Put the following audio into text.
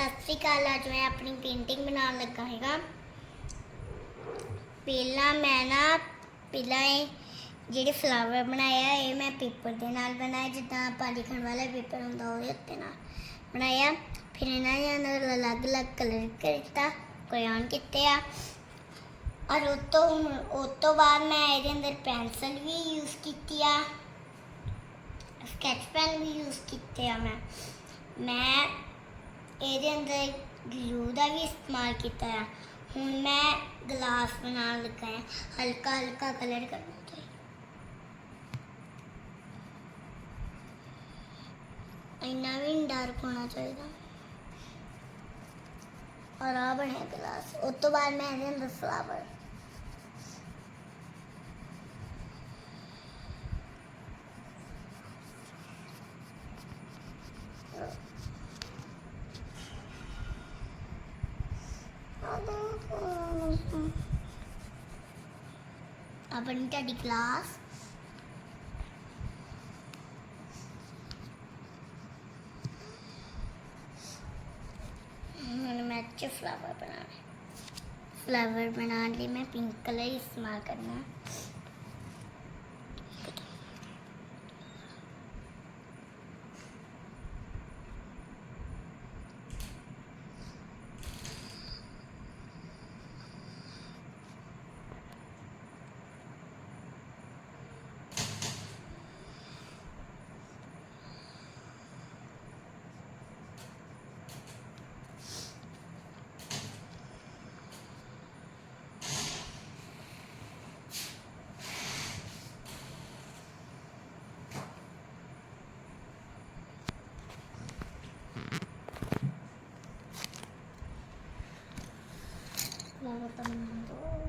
ਸਤਿ ਸ਼੍ਰੀ ਅਕਾਲ। ਅੱਜ ਮੈਂ ਆਪਣੀ ਪੇਂਟਿੰਗ ਬਣਾਉਣ ਲੱਗਾ ਹੈਗਾ। ਪਹਿਲਾਂ ਇਹ ਜਿਹੜੇ ਫਲਾਵਰ ਬਣਾਇਆ ਇਹ ਮੈਂ ਪੇਪਰ ਦੇ ਨਾਲ ਬਣਾਇਆ, ਜਿੱਦਾਂ ਆਪਾਂ ਲਿਖਣ ਵਾਲਾ ਪੇਪਰ ਹੁੰਦਾ ਉਹਦੇ ਉੱਤੇ ਨਾਲ ਬਣਾਇਆ। ਫਿਰ ਇਹਨਾਂ ਦੇ ਅੰਦਰ ਅਲੱਗ-ਅਲੱਗ ਕਲਰ ਕੀਤਾ, ਕਰਾਉਨ ਕੀਤੇ ਆ। ਔਰ ਉਸ ਤੋਂ ਬਾਅਦ ਮੈਂ ਇਹਦੇ ਅੰਦਰ ਪੈਨਸਲ ਵੀ ਯੂਜ਼ ਕੀਤੀ ਆ, ਸਕੈਚ ਪੈਨ ਵੀ ਯੂਜ਼ ਕੀਤੇ ਆ। ਮੈਂ ਇਹਦੇ ਅੰਦਰ ਗਲੂ ਦਾ ਵੀ ਇਸਤੇਮਾਲ ਕੀਤਾ ਆ। ਹੁਣ ਮੈਂ ਗਲਾਸ ਬਣਾਉਣ ਲੱਗਾ ਹੈ, ਹਲਕਾ ਹਲਕਾ ਕਲਰ ਕਰਨਾ ਤੇ ਇੰਨਾ ਵੀ ਨਹੀਂ ਡਾਰਕ ਹੋਣਾ ਚਾਹੀਦਾ। ਔਰ ਆ ਬਣਿਆ ਗਲਾਸ। ਉਸ ਤੋਂ ਬਾਅਦ ਮੈਂ ਇਹਦੇ ਅੰਦਰ ਫਲਾਵਰ ਆਪਣੀ ਤੁਹਾਡੀ ਕਲਾਸ ਹੁਣ ਮੈਂ ਫਲਾਵਰ बनाने ਲਈ मैं पिंक कलर इस्तेमाल करना। फ्लावर का बना दो।